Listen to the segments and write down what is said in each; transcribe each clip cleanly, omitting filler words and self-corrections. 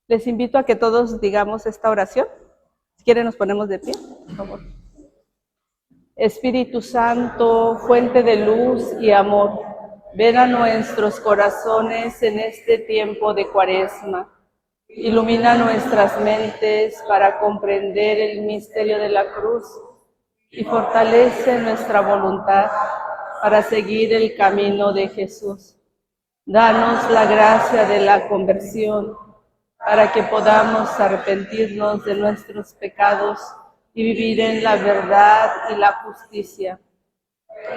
Les invito a que todos digamos esta oración. Si quieren nos ponemos de pie, por favor. Espíritu Santo, fuente de luz y amor, ven a nuestros corazones en este tiempo de Cuaresma. Ilumina nuestras mentes para comprender el misterio de la cruz y fortalece nuestra voluntad para seguir el camino de Jesús. Danos la gracia de la conversión para que podamos arrepentirnos de nuestros pecados y vivir en la verdad y la justicia.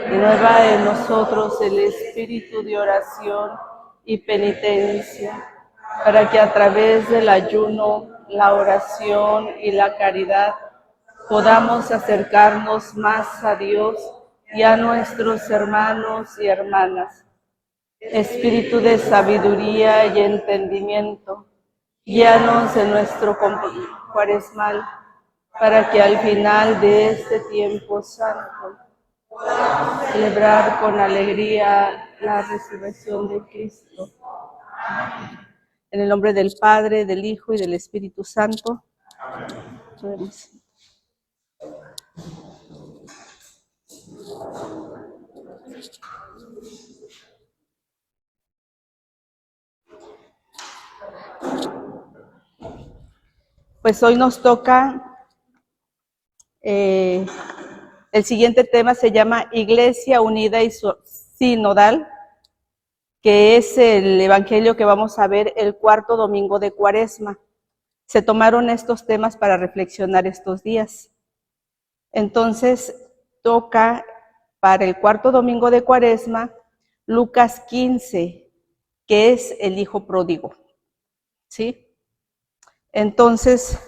Renueva en nosotros el espíritu de oración y penitencia, para que a través del ayuno, la oración y la caridad podamos acercarnos más a Dios y a nuestros hermanos y hermanas. Espíritu de sabiduría y entendimiento, guíanos en nuestro cuaresmal, para que al final de este tiempo santo podamos celebrar con alegría la resurrección de Cristo. En el nombre del Padre, del Hijo y del Espíritu Santo. Amén. Pues hoy nos toca, el siguiente tema se llama Iglesia Unida y Sinodal, que es el evangelio que vamos a ver el cuarto domingo de Cuaresma. Se tomaron estos temas para reflexionar estos días. Entonces, toca para el cuarto domingo de Cuaresma, Lucas 15, que es el hijo pródigo, ¿sí? Entonces,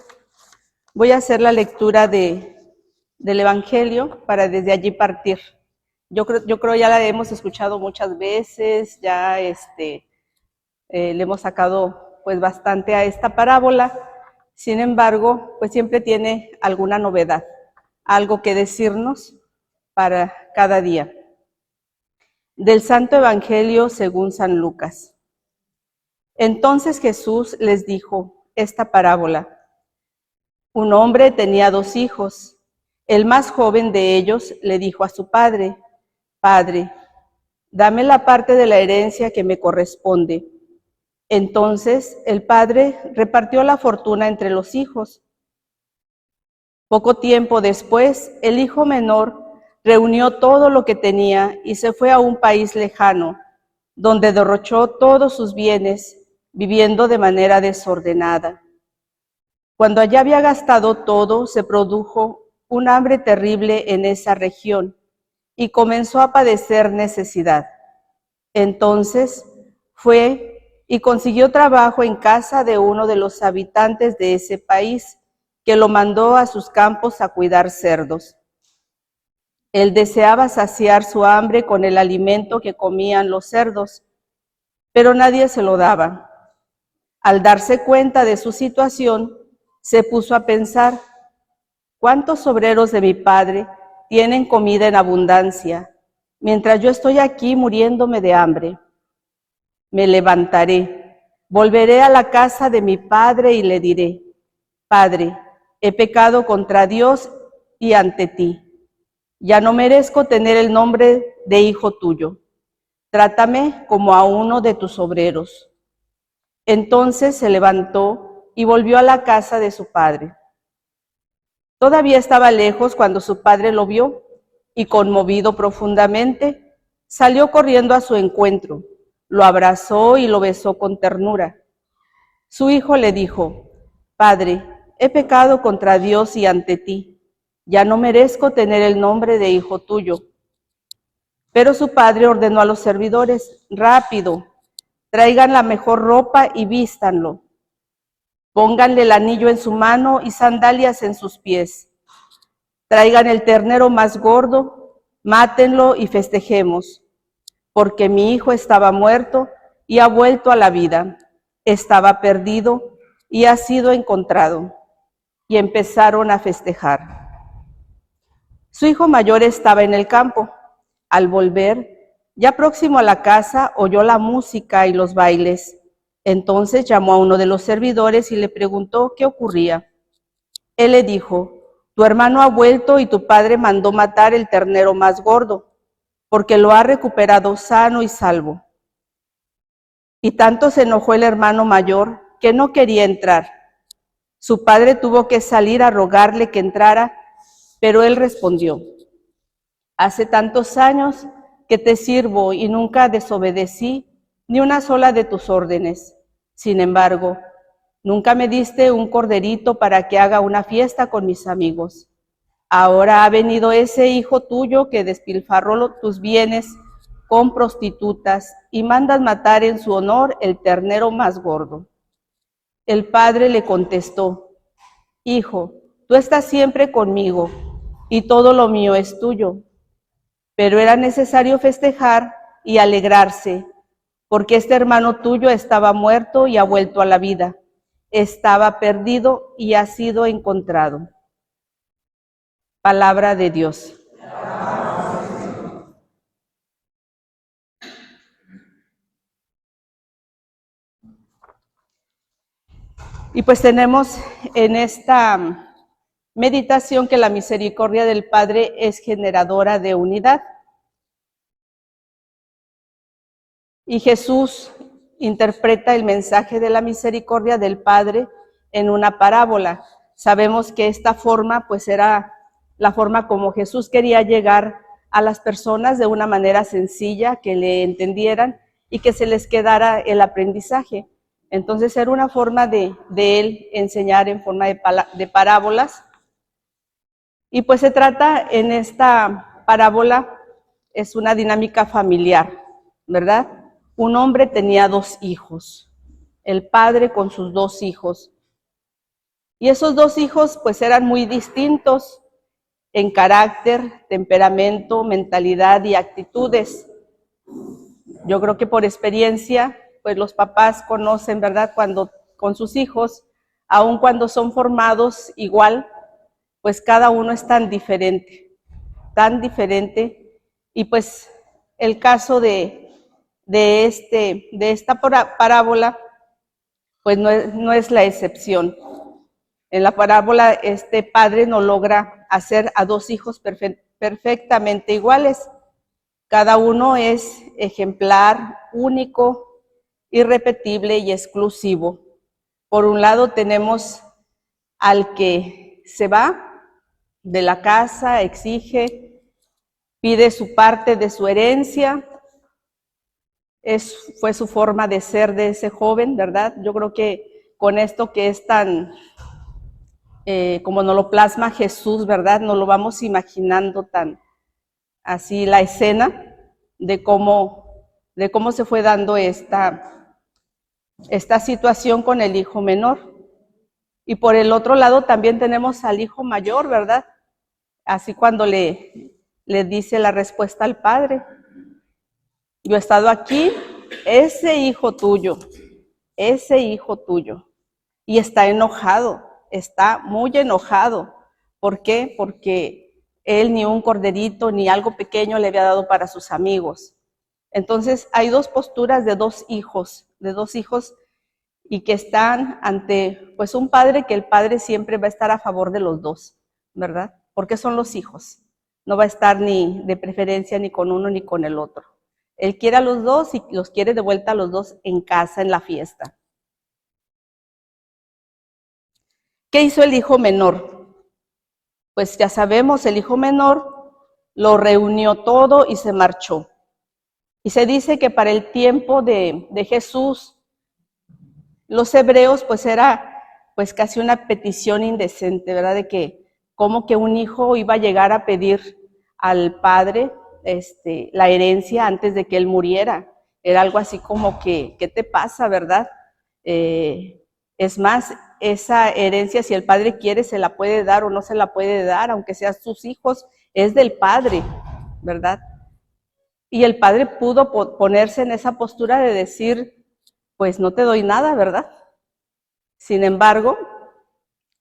voy a hacer la lectura del evangelio para desde allí partir. Yo creo ya la hemos escuchado muchas veces, ya le hemos sacado pues bastante a esta parábola. Sin embargo, pues siempre tiene alguna novedad, algo que decirnos para cada día. Del Santo Evangelio según San Lucas. Entonces Jesús les dijo esta parábola. Un hombre tenía 2 hijos. El más joven de ellos le dijo a su padre: Padre, dame la parte de la herencia que me corresponde. Entonces el padre repartió la fortuna entre los hijos. Poco tiempo después, el hijo menor reunió todo lo que tenía y se fue a un país lejano, donde derrochó todos sus bienes, viviendo de manera desordenada. Cuando allá había gastado todo, se produjo un hambre terrible en esa región y comenzó a padecer necesidad. Entonces fue y consiguió trabajo en casa de uno de los habitantes de ese país, que lo mandó a sus campos a cuidar cerdos. Él deseaba saciar su hambre con el alimento que comían los cerdos, pero nadie se lo daba. Al darse cuenta de su situación, se puso a pensar: ¿cuántos obreros de mi padre tienen comida en abundancia, mientras yo estoy aquí muriéndome de hambre? Me levantaré, volveré a la casa de mi padre y le diré: Padre, he pecado contra Dios y ante ti. Ya no merezco tener el nombre de hijo tuyo. Trátame como a uno de tus obreros. Entonces se levantó y volvió a la casa de su padre. Todavía estaba lejos cuando su padre lo vio y, conmovido profundamente, salió corriendo a su encuentro, lo abrazó y lo besó con ternura. Su hijo le dijo: Padre, he pecado contra Dios y ante ti. Ya no merezco tener el nombre de hijo tuyo. Pero su padre ordenó a los servidores: rápido, traigan la mejor ropa y vístanlo. Pónganle el anillo en su mano y sandalias en sus pies. Traigan el ternero más gordo, mátenlo y festejemos, porque mi hijo estaba muerto y ha vuelto a la vida. Estaba perdido y ha sido encontrado. Y empezaron a festejar. Su hijo mayor estaba en el campo. Al volver, ya próximo a la casa, oyó la música y los bailes. Entonces llamó a uno de los servidores y le preguntó qué ocurría. Él le dijo: tu hermano ha vuelto y tu padre mandó matar el ternero más gordo, porque lo ha recuperado sano y salvo. Y tanto se enojó el hermano mayor que no quería entrar. Su padre tuvo que salir a rogarle que entrara, pero él respondió: hace tantos años que te sirvo y nunca desobedecí ni una sola de tus órdenes. Sin embargo, nunca me diste un corderito para que haga una fiesta con mis amigos. Ahora ha venido ese hijo tuyo que despilfarró tus bienes con prostitutas y mandas matar en su honor el ternero más gordo. El padre le contestó: hijo, tú estás siempre conmigo y todo lo mío es tuyo. Pero era necesario festejar y alegrarse, porque este hermano tuyo estaba muerto y ha vuelto a la vida. Estaba perdido y ha sido encontrado. Palabra de Dios. Y pues tenemos en esta meditación que la misericordia del Padre es generadora de unidad. Y Jesús interpreta el mensaje de la misericordia del Padre en una parábola. Sabemos que esta forma pues era la forma como Jesús quería llegar a las personas de una manera sencilla, que le entendieran y que se les quedara el aprendizaje. Entonces era una forma de él enseñar en forma de parábolas. Y pues se trata en esta parábola, es una dinámica familiar, ¿verdad? Un hombre tenía 2 hijos, el padre con sus 2 hijos. Y esos 2 hijos pues eran muy distintos en carácter, temperamento, mentalidad y actitudes. Yo creo que por experiencia, pues los papás conocen, ¿verdad? Cuando con sus hijos, aun cuando son formados igual, pues cada uno es tan diferente. Y pues el caso de esta parábola, pues no es la excepción. En la parábola, este padre no logra hacer a 2 hijos perfectamente iguales. Cada uno es ejemplar, único, irrepetible y exclusivo. Por un lado tenemos al que se va de la casa, exige, pide su parte de su herencia. Fue su forma de ser de ese joven, ¿verdad? Yo creo que con esto que es tan, como nos lo plasma Jesús, ¿verdad? Nos lo vamos imaginando tan así la escena de cómo se fue dando esta situación con el hijo menor. Y por el otro lado también tenemos al hijo mayor, ¿verdad? Así cuando le dice la respuesta al padre: yo he estado aquí, ese hijo tuyo, y está enojado, está muy enojado. ¿Por qué? Porque él ni un corderito ni algo pequeño le había dado para sus amigos. Entonces hay 2 posturas de 2 hijos, y que están ante pues un padre, que el padre siempre va a estar a favor de los 2, ¿verdad? Porque son los hijos. No va a estar ni de preferencia ni con uno ni con el otro. Él quiere a los 2 y los quiere de vuelta a los 2 en casa, en la fiesta. ¿Qué hizo el hijo menor? Pues ya sabemos, el hijo menor lo reunió todo y se marchó. Y se dice que para el tiempo de Jesús, los hebreos pues era pues casi una petición indecente, ¿verdad? De que como que un hijo iba a llegar a pedir al padre la herencia antes de que él muriera. Era algo así como que, ¿qué te pasa, verdad? Es más, esa herencia, si el padre quiere, se la puede dar o no se la puede dar, aunque sean sus hijos, es del padre, ¿verdad? Y el padre pudo ponerse en esa postura de decir, pues no te doy nada, ¿verdad? Sin embargo,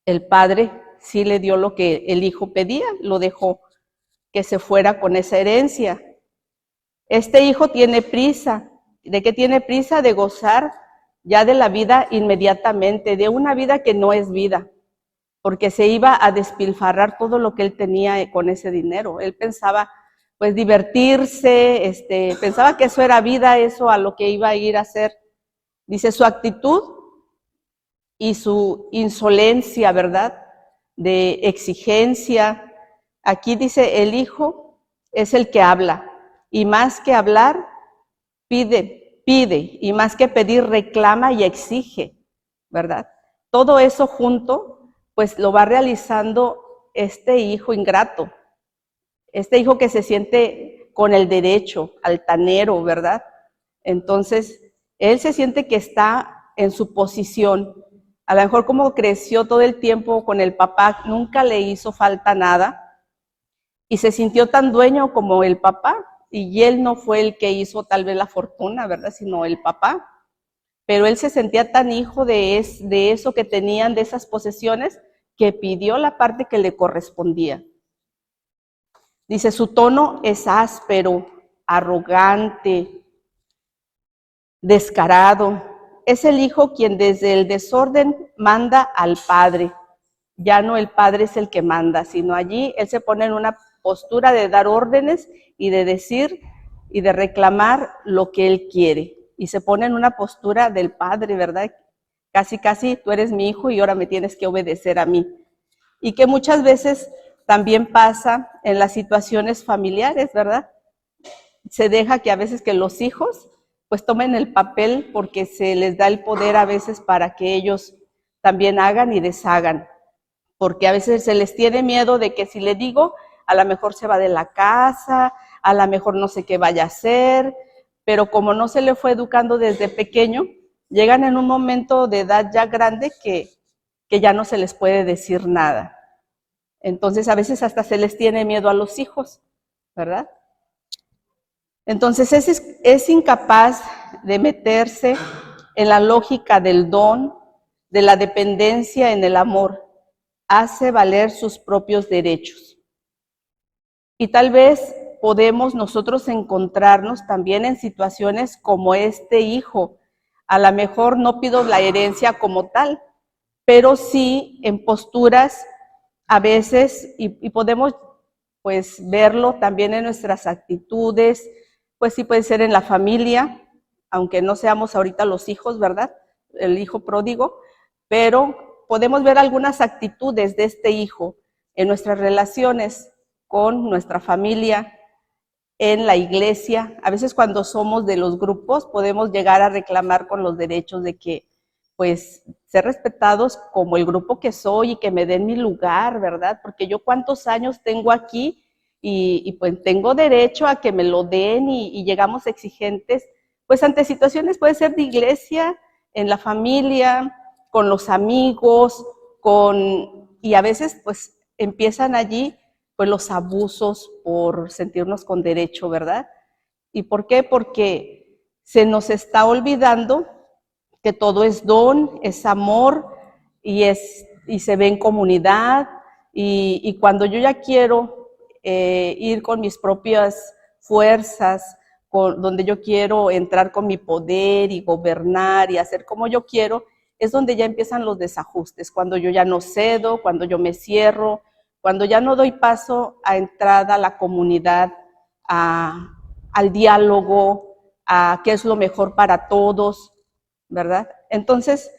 el padre sí le dio lo que el hijo pedía, lo dejó que se fuera con esa herencia. Este hijo tiene prisa. ¿De qué tiene prisa? De gozar ya de la vida inmediatamente, de una vida que no es vida, porque se iba a despilfarrar todo lo que él tenía con ese dinero. Él pensaba, pues, divertirse, pensaba que eso era vida, eso a lo que iba a ir a hacer. Dice, su actitud y su insolencia, ¿verdad?, de exigencia. Aquí dice, el hijo es el que habla, y más que hablar, pide, y más que pedir, reclama y exige, ¿verdad? Todo eso junto, pues lo va realizando este hijo ingrato, este hijo que se siente con el derecho, altanero, ¿verdad? Entonces, él se siente que está en su posición. A lo mejor como creció todo el tiempo con el papá, nunca le hizo falta nada y se sintió tan dueño como el papá, y él no fue el que hizo tal vez la fortuna, ¿verdad?, sino el papá. Pero él se sentía tan hijo de eso que tenían, de esas posesiones, que pidió la parte que le correspondía. Dice, su tono es áspero, arrogante, descarado. Es el hijo quien desde el desorden manda al padre. Ya no el padre es el que manda, sino allí él se pone en una postura de dar órdenes y de decir y de reclamar lo que él quiere. Y se pone en una postura del padre, ¿verdad? Casi, casi, tú eres mi hijo y ahora me tienes que obedecer a mí. Y que muchas veces también pasa en las situaciones familiares, ¿verdad? Se deja que a veces que los hijos pues tomen el papel porque se les da el poder a veces para que ellos también hagan y deshagan, porque a veces se les tiene miedo de que si le digo, a lo mejor se va de la casa, a lo mejor no sé qué vaya a hacer, pero como no se le fue educando desde pequeño, llegan en un momento de edad ya grande que ya no se les puede decir nada. Entonces a veces hasta se les tiene miedo a los hijos, ¿verdad? Entonces es incapaz de meterse en la lógica del don, de la dependencia en el amor. Hace valer sus propios derechos. Y tal vez podemos nosotros encontrarnos también en situaciones como este hijo. A lo mejor no pido la herencia como tal, pero sí en posturas a veces, y podemos pues verlo también en nuestras actitudes, pues sí puede ser en la familia, aunque no seamos ahorita los hijos, ¿verdad? El hijo pródigo, pero podemos ver algunas actitudes de este hijo en nuestras relaciones con nuestra familia, en la iglesia. A veces cuando somos de los grupos podemos llegar a reclamar con los derechos de que, pues, ser respetados como el grupo que soy y que me den mi lugar, ¿verdad? Porque yo cuántos años tengo aquí y pues tengo derecho a que me lo den y llegamos exigentes, pues ante situaciones puede ser de iglesia, en la familia, con los amigos, y a veces pues empiezan allí pues los abusos por sentirnos con derecho, ¿verdad? ¿Y por qué? Porque se nos está olvidando que todo es don, es amor y se ve en comunidad, y cuando yo ya quiero ir con mis propias fuerzas, donde yo quiero entrar con mi poder y gobernar y hacer como yo quiero, es donde ya empiezan los desajustes, cuando yo ya no cedo, cuando yo me cierro, cuando ya no doy paso a entrada a la comunidad, al diálogo, a qué es lo mejor para todos, ¿verdad? Entonces,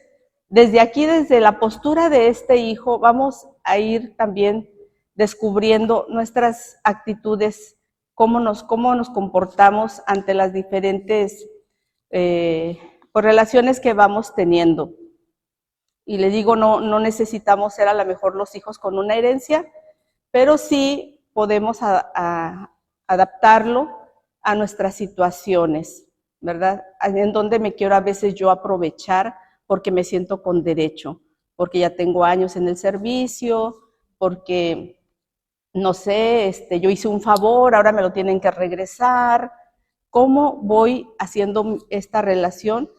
desde aquí, desde la postura de este hijo, vamos a ir también descubriendo nuestras actitudes, cómo nos comportamos ante las diferentes relaciones que vamos teniendo. Y le digo, no necesitamos ser a lo mejor los hijos con una herencia, pero sí podemos adaptarlo a nuestras situaciones, ¿verdad? En donde me quiero a veces yo aprovechar porque me siento con derecho, porque ya tengo años en el servicio, porque, no sé, yo hice un favor, ahora me lo tienen que regresar. ¿Cómo voy haciendo esta relación?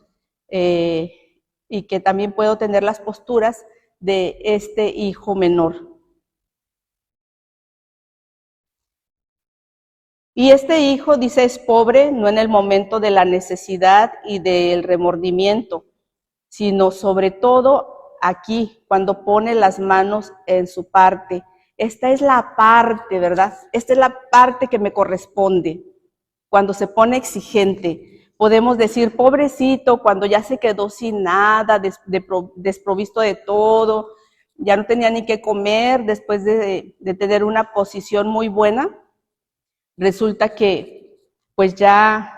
Y que también puedo tener las posturas de este hijo menor. Y este hijo, dice, es pobre, no en el momento de la necesidad y del remordimiento, sino sobre todo aquí, cuando pone las manos en su parte. Esta es la parte, ¿verdad? Esta es la parte que me corresponde. Cuando se pone exigente, podemos decir, pobrecito, cuando ya se quedó sin nada, desprovisto de todo, ya no tenía ni qué comer después de tener una posición muy buena, resulta que pues ya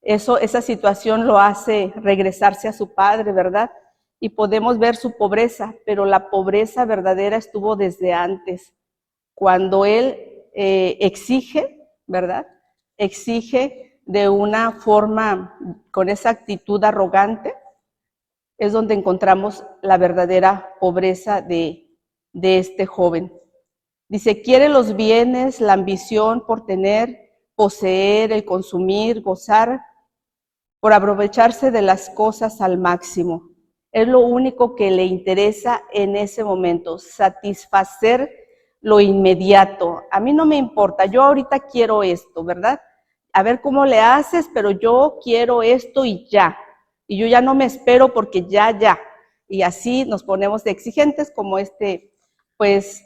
esa situación lo hace regresarse a su padre, ¿verdad? Y podemos ver su pobreza, pero la pobreza verdadera estuvo desde antes, cuando él exige, ¿verdad? Exige de una forma, con esa actitud arrogante, es donde encontramos la verdadera pobreza de este joven. Dice, quiere los bienes, la ambición por tener, poseer, el consumir, gozar, por aprovecharse de las cosas al máximo. Es lo único que le interesa en ese momento, satisfacer lo inmediato. A mí no me importa, yo ahorita quiero esto, ¿verdad? A ver cómo le haces, pero yo quiero esto y ya. Y yo ya no me espero porque ya. Y así nos ponemos de exigentes como pues,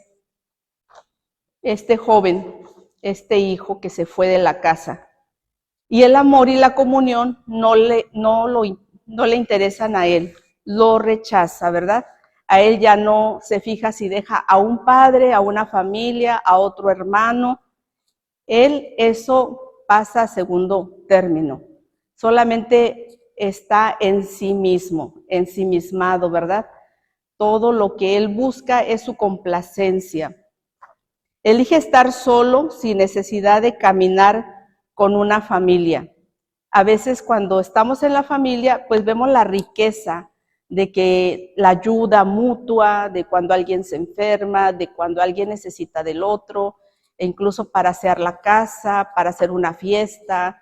este joven, este hijo que se fue de la casa. Y el amor y la comunión no le interesan a él, lo rechaza, ¿verdad? A él ya no se fija si deja a un padre, a una familia, a otro hermano. Él eso pasa a segundo término. Solamente está en sí mismo, ensimismado, ¿verdad? Todo lo que él busca es su complacencia. Elige estar solo sin necesidad de caminar con una familia. A veces cuando estamos en la familia, pues vemos la riqueza de que la ayuda mutua, de cuando alguien se enferma, de cuando alguien necesita del otro, e incluso para hacer la casa, para hacer una fiesta.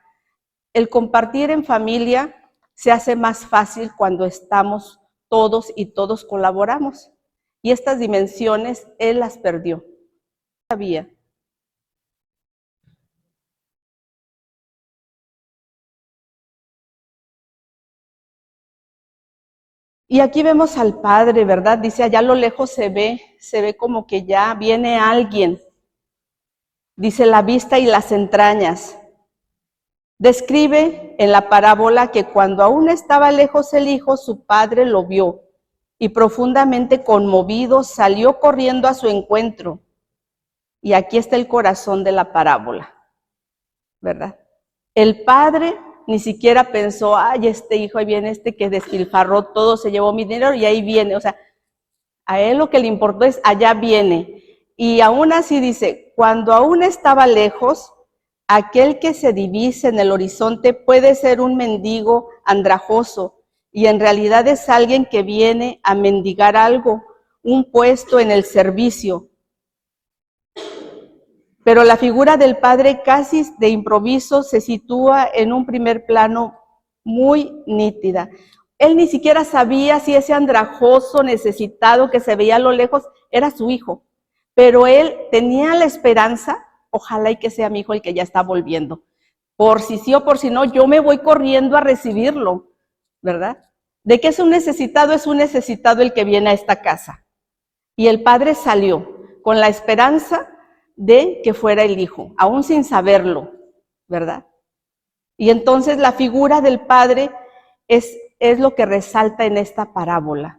El compartir en familia se hace más fácil cuando estamos todos y todos colaboramos. Y estas dimensiones él las perdió. Sabía. Y aquí vemos al padre, ¿verdad? Dice, allá a lo lejos se ve como que ya viene alguien. Dice, la vista y las entrañas. Describe en la parábola que cuando aún estaba lejos el hijo, su padre lo vio y profundamente conmovido salió corriendo a su encuentro. Y aquí está el corazón de la parábola, ¿verdad? El padre ni siquiera pensó, ay, este hijo, ahí viene este que despilfarró todo, se llevó mi dinero y ahí viene. O sea, a él lo que le importó es, allá viene. Y aún así dice, cuando aún estaba lejos, aquel que se divisa en el horizonte puede ser un mendigo andrajoso y en realidad es alguien que viene a mendigar algo, un puesto en el servicio. Pero la figura del padre casi de improviso se sitúa en un primer plano muy nítida. Él ni siquiera sabía si ese andrajoso necesitado que se veía a lo lejos era su hijo, pero él tenía la esperanza, ojalá y que sea mi hijo el que ya está volviendo. Por si sí o por si no, yo me voy corriendo a recibirlo, ¿verdad? ¿De qué es un necesitado? Es un necesitado el que viene a esta casa. Y el padre salió con la esperanza de que fuera el hijo, aún sin saberlo, ¿verdad? Y entonces la figura del padre es lo que resalta en esta parábola.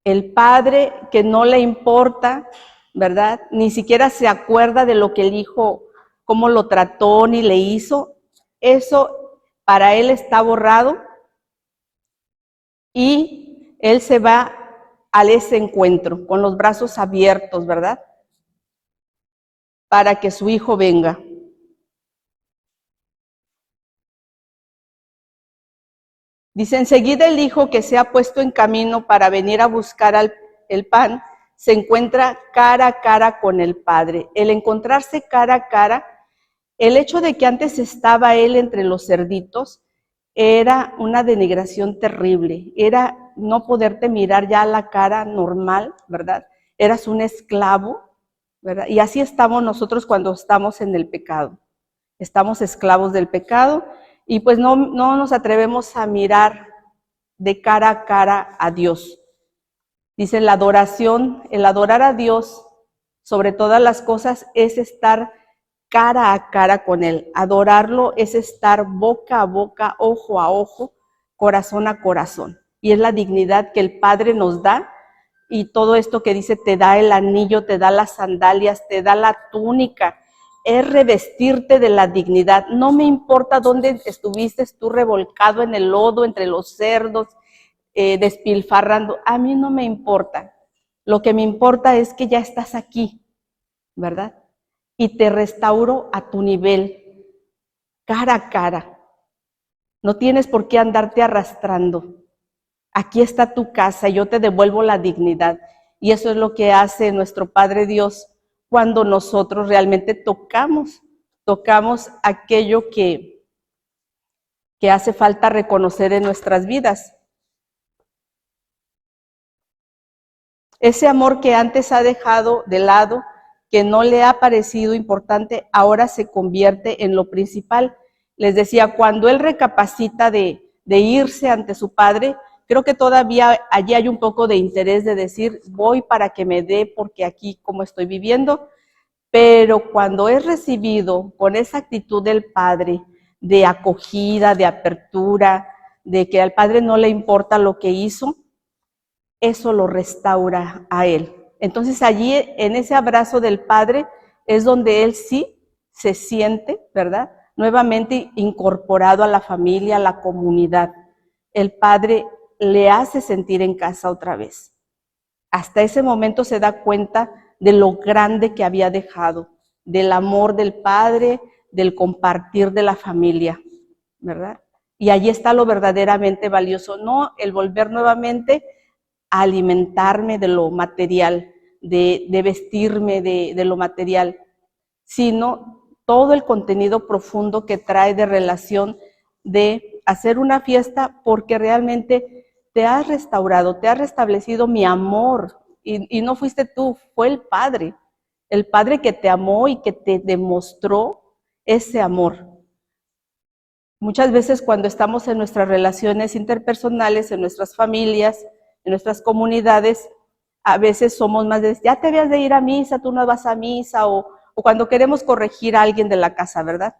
El padre que no le importa, ¿verdad? Ni siquiera se acuerda de lo que el hijo, cómo lo trató ni le hizo. Eso para él está borrado y él se va a ese encuentro con los brazos abiertos, ¿verdad? Para que su hijo venga. Dice, enseguida el hijo que se ha puesto en camino para venir a buscar el pan, se encuentra cara a cara con el padre. El encontrarse cara a cara, el hecho de que antes estaba él entre los cerditos, era una denigración terrible, era no poderte mirar ya a la cara normal, ¿verdad? Eras un esclavo, ¿verdad? Y así estamos nosotros cuando estamos en el pecado. Estamos esclavos del pecado y pues no nos atrevemos a mirar de cara a cara a Dios. Dice, la adoración, el adorar a Dios sobre todas las cosas es estar cara a cara con Él. Adorarlo es estar boca a boca, ojo a ojo, corazón a corazón. Y es la dignidad que el Padre nos da. Y todo esto que dice, te da el anillo, te da las sandalias, te da la túnica, es revestirte de la dignidad. No me importa dónde estuviste tú revolcado en el lodo, entre los cerdos, despilfarrando, a mí no me importa. Lo que me importa es que ya estás aquí, ¿verdad? Y te restauro a tu nivel, cara a cara. No tienes por qué andarte arrastrando. Aquí está tu casa, yo te devuelvo la dignidad. Y eso es lo que hace nuestro Padre Dios cuando nosotros realmente tocamos aquello que hace falta reconocer en nuestras vidas. Ese amor que antes ha dejado de lado, que no le ha parecido importante, ahora se convierte en lo principal. Les decía, cuando él recapacita de irse ante su padre, creo que todavía allí hay un poco de interés de decir, voy para que me dé, porque aquí como estoy viviendo, pero cuando es recibido con esa actitud del padre, de acogida, de apertura, de que al padre no le importa lo que hizo, eso lo restaura a él. Entonces allí en ese abrazo del Padre es donde él sí se siente, ¿verdad? Nuevamente incorporado a la familia, a la comunidad. El Padre le hace sentir en casa otra vez. Hasta ese momento se da cuenta de lo grande que había dejado, del amor del Padre, del compartir de la familia, ¿verdad? Y allí está lo verdaderamente valioso, no el volver nuevamente a alimentarme de lo material, de vestirme de lo material, sino todo el contenido profundo que trae de relación, de hacer una fiesta porque realmente te has restaurado, te has restablecido mi amor, y no fuiste tú, fue el Padre que te amó y que te demostró ese amor. Muchas veces cuando estamos en nuestras relaciones interpersonales, en nuestras familias, en nuestras comunidades, a veces somos más de, ya te habías de ir a misa, tú no vas a misa, o cuando queremos corregir a alguien de la casa, ¿verdad?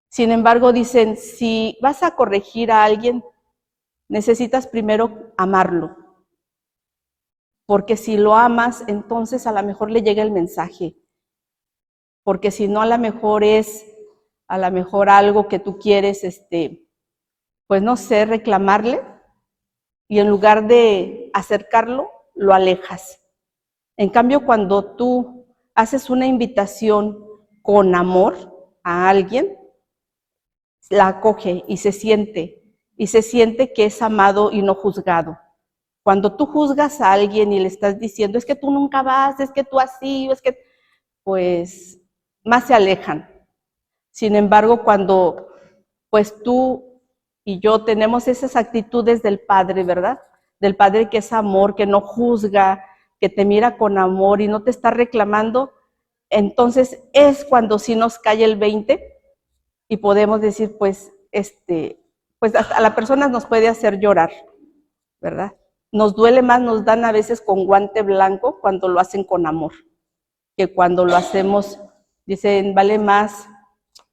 Sin embargo, dicen, si vas a corregir a alguien, necesitas primero amarlo, porque si lo amas, entonces a lo mejor le llega el mensaje, porque si no, a lo mejor es, a lo mejor algo que tú quieres, pues no sé, reclamarle, y en lugar de acercarlo, lo alejas. En cambio, cuando tú haces una invitación con amor a alguien, la acoge y se siente que es amado y no juzgado. Cuando tú juzgas a alguien y le estás diciendo, es que tú nunca vas, es que tú así, es que, pues, más se alejan. Sin embargo, cuando, pues tú y yo tenemos esas actitudes del Padre, ¿verdad? Del Padre que es amor, que no juzga, que te mira con amor y no te está reclamando, entonces es cuando sí nos cae el 20 y podemos decir, pues, pues hasta a la persona nos puede hacer llorar, ¿verdad? Nos duele más, nos dan a veces con guante blanco cuando lo hacen con amor, que cuando lo hacemos, dicen, vale más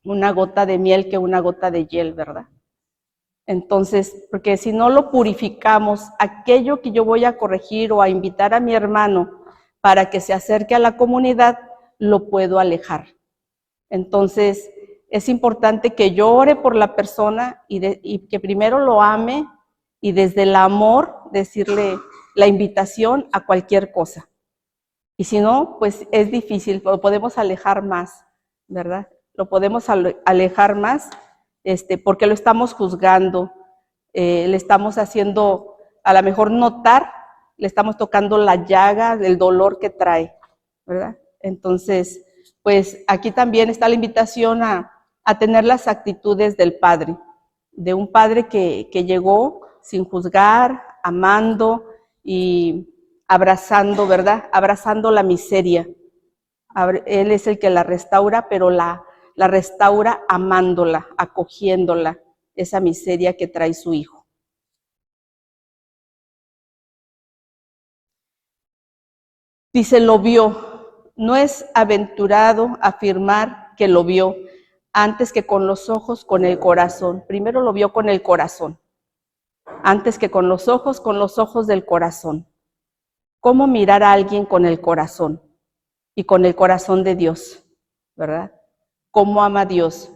una gota de miel que una gota de hiel, ¿verdad? Entonces, porque si no lo purificamos, aquello que yo voy a corregir o a invitar a mi hermano para que se acerque a la comunidad, lo puedo alejar. Entonces, es importante que yo ore por la persona y que primero lo ame y desde el amor decirle la invitación a cualquier cosa. Y si no, pues es difícil, lo podemos alejar más, ¿verdad? Lo podemos alejar más porque lo estamos juzgando, le estamos haciendo a lo mejor notar, le estamos tocando la llaga del dolor que trae, ¿verdad? Entonces, pues aquí también está la invitación a tener las actitudes del Padre, de un Padre que llegó sin juzgar, amando y abrazando, ¿verdad? Abrazando la miseria. Él es el que la restaura, pero la restaura amándola, acogiéndola, esa miseria que trae su hijo. Dice, lo vio. No es aventurado afirmar que lo vio antes que con los ojos, con el corazón. Primero lo vio con el corazón, antes que con los ojos del corazón. ¿Cómo mirar a alguien con el corazón? Y con el corazón de Dios, ¿verdad? ¿Cómo ama a Dios?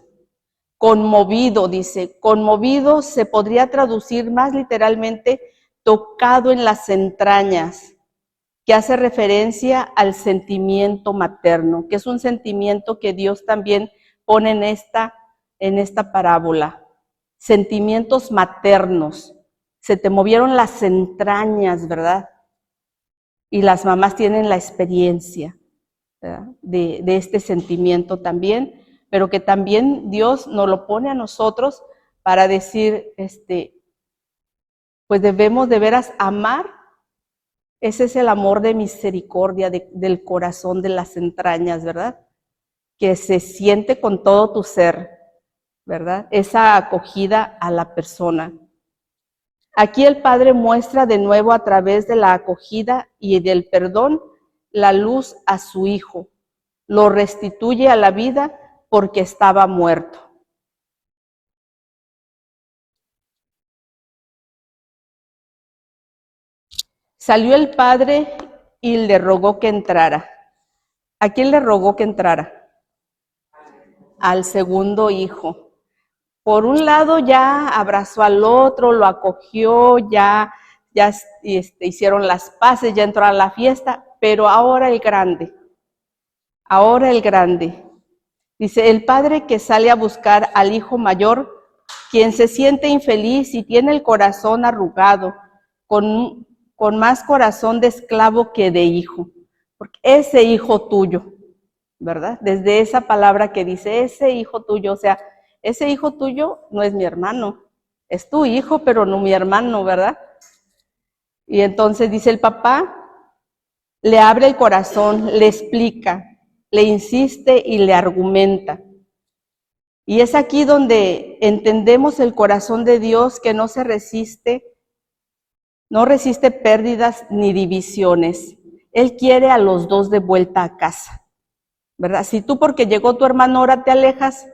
Conmovido, dice. Conmovido se podría traducir más literalmente tocado en las entrañas, que hace referencia al sentimiento materno, que es un sentimiento que Dios también pone en esta parábola. Sentimientos maternos. Se te movieron las entrañas, ¿verdad? Y las mamás tienen la experiencia, ¿verdad? De este sentimiento también, pero que también Dios nos lo pone a nosotros para decir, pues debemos de veras amar. Ese es el amor de misericordia del corazón, de las entrañas, ¿verdad? Que se siente con todo tu ser, ¿verdad? Esa acogida a la persona. Aquí el Padre muestra de nuevo a través de la acogida y del perdón la luz a su Hijo. Lo restituye a la vida porque estaba muerto. Salió el Padre y le rogó que entrara. ¿A quién le rogó que entrara? Al segundo hijo. Por un lado ya abrazó al otro, lo acogió, ya hicieron las paces, ya entró a la fiesta, pero ahora el grande. Dice, el padre que sale a buscar al hijo mayor, quien se siente infeliz y tiene el corazón arrugado, con más corazón de esclavo que de hijo. Porque ese hijo tuyo, ¿verdad? Desde esa palabra que dice, ese hijo tuyo, o sea, ese hijo tuyo no es mi hermano, es tu hijo, pero no mi hermano, ¿verdad? Y entonces dice el papá, le abre el corazón, le explica, le insiste y le argumenta. Y es aquí donde entendemos el corazón de Dios, que no resiste pérdidas ni divisiones. Él quiere a los dos de vuelta a casa, ¿verdad? Si tú porque llegó tu hermano ahora te alejas,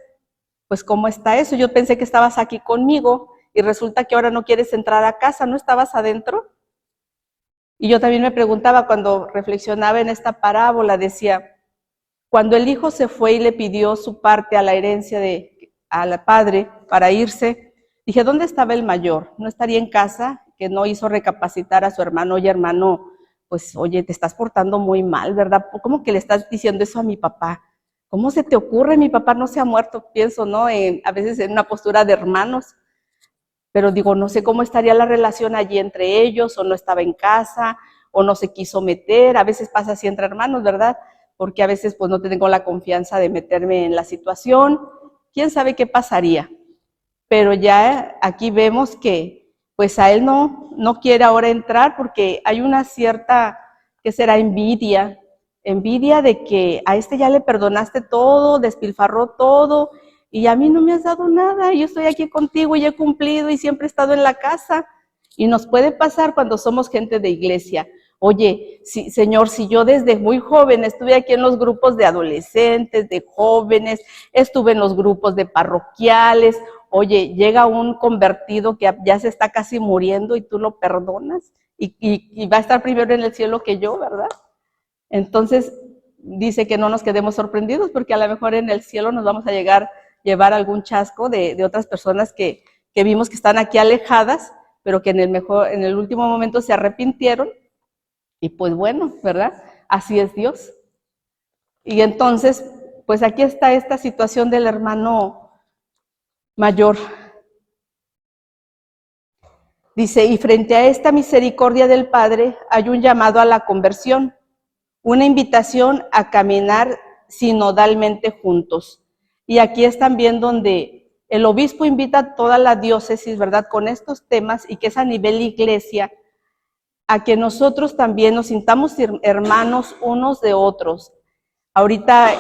pues ¿cómo está eso? Yo pensé que estabas aquí conmigo y resulta que ahora no quieres entrar a casa, ¿no estabas adentro? Y yo también me preguntaba cuando reflexionaba en esta parábola, decía, cuando el hijo se fue y le pidió su parte a la herencia al padre para irse, dije, ¿dónde estaba el mayor? ¿No estaría en casa? Que no hizo recapacitar a su hermano, oye hermano, pues oye, te estás portando muy mal, ¿verdad? ¿Cómo que le estás diciendo eso a mi papá? ¿Cómo se te ocurre? Mi papá no se ha muerto, pienso, ¿no? A veces en una postura de hermanos, pero digo, no sé cómo estaría la relación allí entre ellos, o no estaba en casa, o no se quiso meter, a veces pasa así entre hermanos, ¿verdad? Porque a veces pues no tengo la confianza de meterme en la situación, quién sabe qué pasaría. Pero ya aquí vemos que pues a él no quiere ahora entrar porque hay una cierta, ¿qué será? Envidia de que a este ya le perdonaste todo, despilfarró todo, y a mí no me has dado nada, yo estoy aquí contigo y he cumplido y siempre he estado en la casa. Y nos puede pasar cuando somos gente de iglesia. Oye, sí, Señor, si yo desde muy joven estuve aquí en los grupos de adolescentes, de jóvenes, estuve en los grupos de parroquiales, oye, llega un convertido que ya se está casi muriendo y tú lo perdonas y va a estar primero en el cielo que yo, ¿verdad? Entonces, dice que no nos quedemos sorprendidos porque a lo mejor en el cielo nos vamos a llevar algún chasco de otras personas que vimos que están aquí alejadas, pero que en el último momento se arrepintieron. Y pues bueno, ¿verdad? Así es Dios. Y entonces, pues aquí está esta situación del hermano mayor. Dice, y frente a esta misericordia del Padre hay un llamado a la conversión, una invitación a caminar sinodalmente juntos. Y aquí es también donde el obispo invita a toda la diócesis, ¿verdad?, con estos temas, y que es a nivel iglesia, a que nosotros también nos sintamos hermanos unos de otros. Ahorita,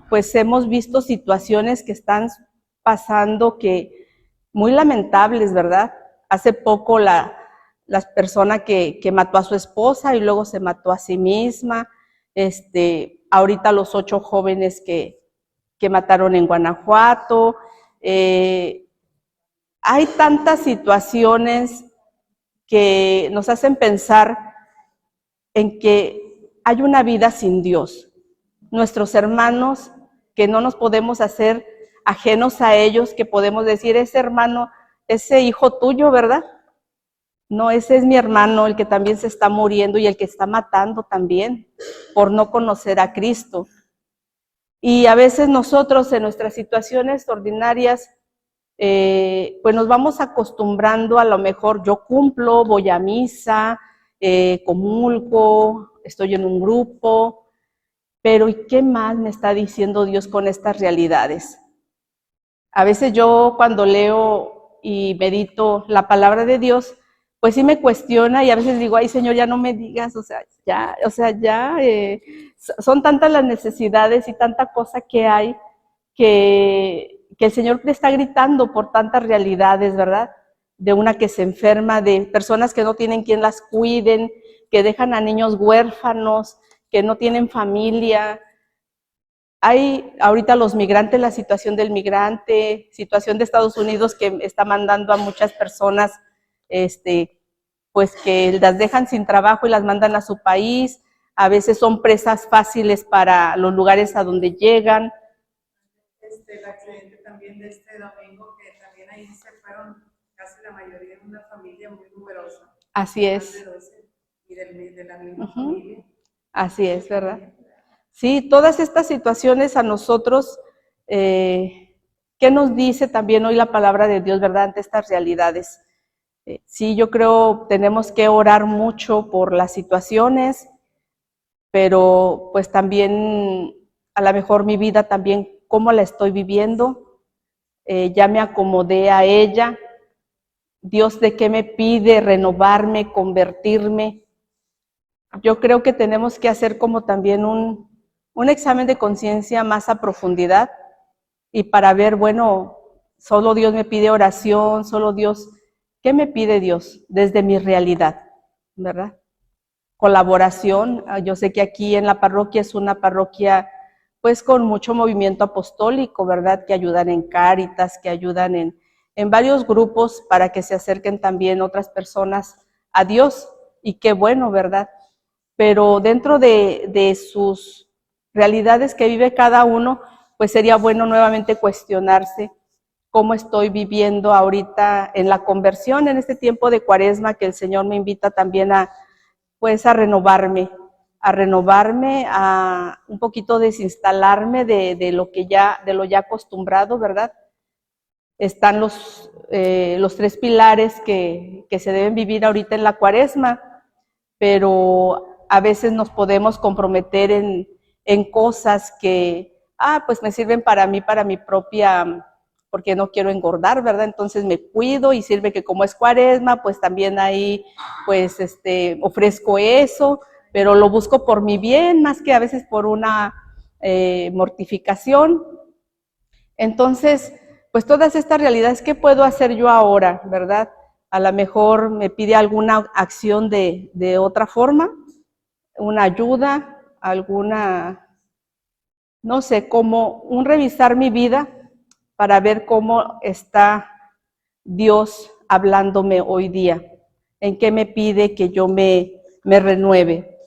pues hemos visto situaciones que están pasando que muy lamentables, ¿verdad? Hace poco la persona que mató a su esposa y luego se mató a sí misma. ahorita los 8 jóvenes que mataron en Guanajuato. Hay tantas situaciones que nos hacen pensar en que hay una vida sin Dios. Nuestros hermanos, que no nos podemos hacer ajenos a ellos, que podemos decir, ese hermano, ese hijo tuyo, ¿verdad? No, ese es mi hermano, el que también se está muriendo y el que está matando también por no conocer a Cristo. Y a veces nosotros en nuestras situaciones ordinarias, pues nos vamos acostumbrando, a lo mejor yo cumplo, voy a misa, comulgo, estoy en un grupo, pero ¿y qué más me está diciendo Dios con estas realidades? A veces yo cuando leo y medito la palabra de Dios, pues sí me cuestiona y a veces digo, ay Señor, ya no me digas, son tantas las necesidades y tanta cosa que hay que el Señor le está gritando por tantas realidades, ¿verdad? De una que se enferma, de personas que no tienen quien las cuiden, que dejan a niños huérfanos, que no tienen familia. Hay ahorita los migrantes, la situación del migrante, situación de Estados Unidos que está mandando a muchas personas, pues que las dejan sin trabajo y las mandan a su país. A veces son presas fáciles para los lugares a donde llegan. El accidente también de este domingo, que también ahí se fueron casi la mayoría de una familia muy numerosa. Así es. Más de 12, y de la misma familia. Así es, ¿verdad? Sí, todas estas situaciones a nosotros, ¿qué nos dice también hoy la palabra de Dios, verdad, ante estas realidades? Sí, yo creo tenemos que orar mucho por las situaciones, pero pues también a lo mejor mi vida también, cómo la estoy viviendo, ya me acomodé a ella. Dios, ¿de qué me pide? Renovarme, convertirme. Yo creo que tenemos que hacer como también un examen de conciencia más a profundidad y para ver, bueno, solo Dios me pide oración, solo Dios, ¿qué me pide Dios desde mi realidad? ¿Verdad? Colaboración, yo sé que aquí en la parroquia es una parroquia pues con mucho movimiento apostólico, ¿verdad? Que ayudan en Cáritas, que ayudan en varios grupos para que se acerquen también otras personas a Dios y qué bueno, ¿verdad? Pero dentro de sus realidades que vive cada uno, pues sería bueno nuevamente cuestionarse cómo estoy viviendo ahorita en la conversión, en este tiempo de Cuaresma, que el Señor me invita también a renovarme, a un poquito desinstalarme de lo ya acostumbrado, ¿verdad? Están los 3 pilares que se deben vivir ahorita en la Cuaresma, pero a veces nos podemos comprometer en cosas que, pues me sirven para mí, para mi propia, porque no quiero engordar, ¿verdad? Entonces me cuido y sirve que como es Cuaresma, pues también ahí, pues ofrezco eso, pero lo busco por mi bien, más que a veces por una mortificación. Entonces, pues todas estas realidades, ¿qué puedo hacer yo ahora, verdad? A lo mejor me pide alguna acción de otra forma, una ayuda, no sé, como un revisar mi vida para ver cómo está Dios hablándome hoy día, en qué me pide que yo me renueve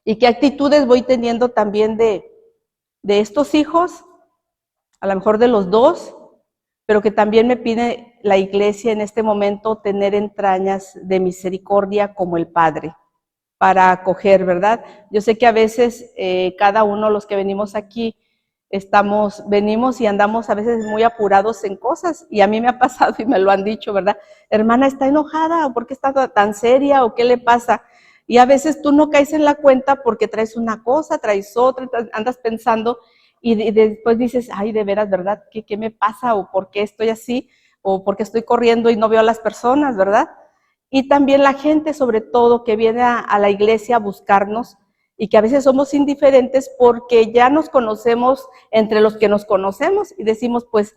y qué actitudes voy teniendo también de estos hijos, a lo mejor de los 2, pero que también me pide la Iglesia en este momento tener entrañas de misericordia como el Padre, para acoger, ¿verdad? Yo sé que a veces cada uno de los que venimos aquí, venimos y andamos a veces muy apurados en cosas, y a mí me ha pasado y me lo han dicho, ¿verdad? Hermana, ¿está enojada? ¿O por qué está tan seria? ¿O qué le pasa? Y a veces tú no caes en la cuenta porque traes una cosa, traes otra, andas pensando, y después dices, ay, de veras, ¿verdad? ¿Qué me pasa? ¿O por qué estoy así? ¿O por qué estoy corriendo y no veo a las personas, ¿verdad? Y también la gente, sobre todo, que viene a la iglesia a buscarnos y que a veces somos indiferentes porque ya nos conocemos entre los que nos conocemos y decimos, pues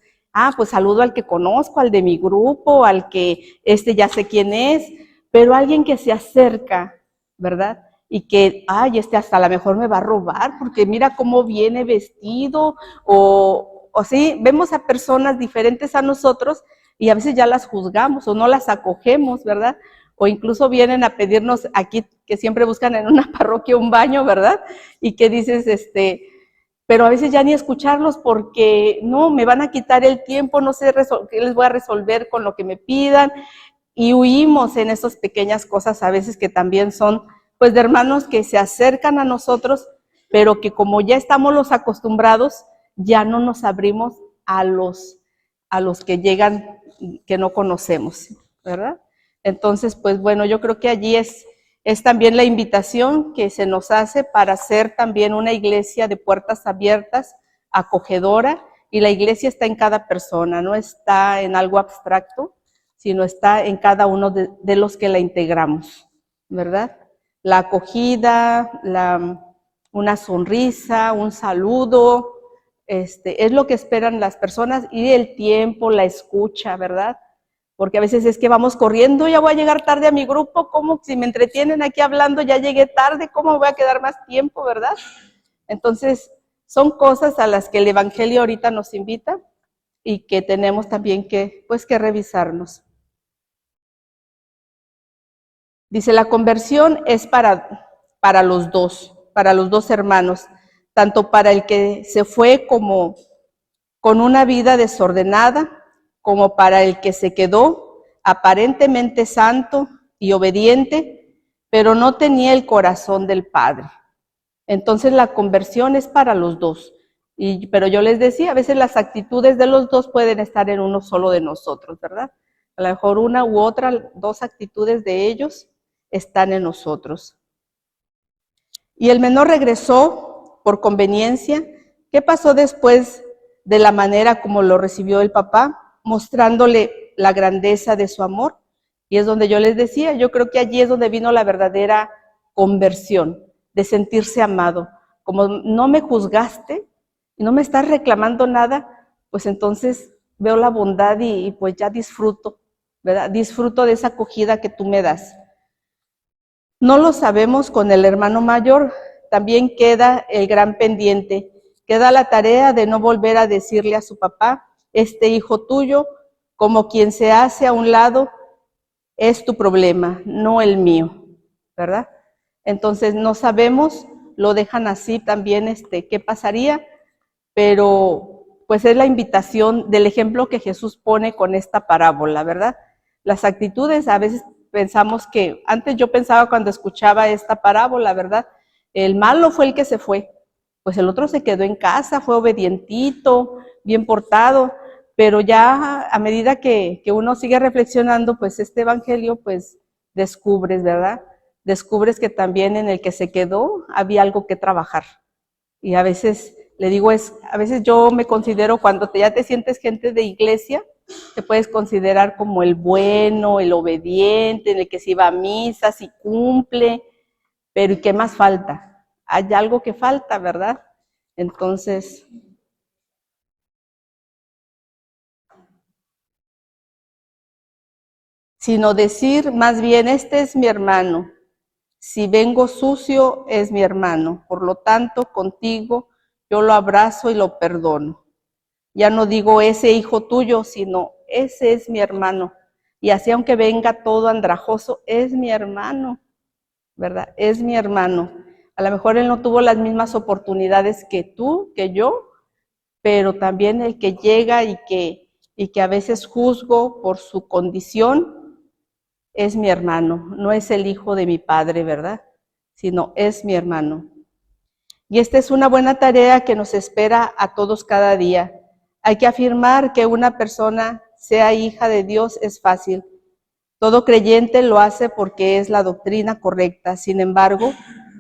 saludo al que conozco, al de mi grupo, al que ya sé quién es, pero alguien que se acerca, ¿verdad? y que, ay, hasta a lo mejor me va a robar porque mira cómo viene vestido, o sí, vemos a personas diferentes a nosotros y a veces ya las juzgamos o no las acogemos, ¿verdad? O incluso vienen a pedirnos aquí, que siempre buscan en una parroquia un baño, ¿verdad? Y que dices, pero a veces ya ni escucharlos porque no, me van a quitar el tiempo, no sé qué les voy a resolver con lo que me pidan, y huimos en esas pequeñas cosas a veces que también son, pues, de hermanos que se acercan a nosotros, pero que como ya estamos los acostumbrados, ya no nos abrimos a los que llegan que no conocemos, ¿verdad? Entonces, pues bueno, yo creo que allí es también la invitación que se nos hace para ser también una iglesia de puertas abiertas, acogedora, y la iglesia está en cada persona, no está en algo abstracto, sino está en cada uno de los que la integramos, ¿verdad? La acogida, una sonrisa, un saludo, es lo que esperan las personas, y el tiempo, la escucha, ¿verdad? Porque a veces es que vamos corriendo, ya voy a llegar tarde a mi grupo, ¿cómo? Si me entretienen aquí hablando, ya llegué tarde, ¿cómo me voy a quedar más tiempo, verdad? Entonces, son cosas a las que el Evangelio ahorita nos invita y que tenemos también que, pues, que revisarnos. Dice, la conversión es para los dos hermanos, tanto para el que se fue como con una vida desordenada, como para el que se quedó aparentemente santo y obediente, pero no tenía el corazón del Padre. Entonces la conversión es para los dos. Pero yo les decía, a veces las actitudes de los dos pueden estar en uno solo de nosotros, ¿verdad? A lo mejor una u otra, dos actitudes de ellos están en nosotros. Y el menor regresó por conveniencia. ¿Qué pasó después de la manera como lo recibió el papá? Mostrándole la grandeza de su amor. Y es donde yo les decía, yo creo que allí es donde vino la verdadera conversión, de sentirse amado. Como no me juzgaste y no me estás reclamando nada, pues entonces veo la bondad y pues ya disfruto, ¿verdad? Disfruto de esa acogida que tú me das. No lo sabemos con el hermano mayor, también queda el gran pendiente, queda la tarea de no volver a decirle a su papá, este hijo tuyo, como quien se hace a un lado, es tu problema, no el mío, ¿verdad? Entonces no sabemos, lo dejan así también, ¿qué pasaría? Pero pues es la invitación del ejemplo que Jesús pone con esta parábola, ¿verdad? Las actitudes, a veces pensamos que, antes yo pensaba cuando escuchaba esta parábola, ¿verdad? El malo fue el que se fue, pues el otro se quedó en casa, fue obedientito, bien portado, pero ya a medida que uno sigue reflexionando, pues este evangelio, pues descubres, ¿verdad? Descubres que también en el que se quedó había algo que trabajar. Y a veces, le digo, a veces yo me considero, cuando ya te sientes gente de iglesia, te puedes considerar como el bueno, el obediente, en el que sí va a misa, sí cumple, pero ¿y qué más falta? Hay algo que falta, ¿verdad? Entonces, sino decir más bien, este es mi hermano, si vengo sucio es mi hermano, por lo tanto contigo yo lo abrazo y lo perdono. Ya no digo ese hijo tuyo, sino ese es mi hermano. Y así aunque venga todo andrajoso, es mi hermano, ¿verdad? Es mi hermano. A lo mejor él no tuvo las mismas oportunidades que tú, que yo, pero también el que llega y que a veces juzgo por su condición, es mi hermano. No es el hijo de mi padre, ¿verdad? Sino es mi hermano. Y esta es una buena tarea que nos espera a todos cada día. Hay que afirmar que una persona sea hija de Dios es fácil. Todo creyente lo hace porque es la doctrina correcta. Sin embargo,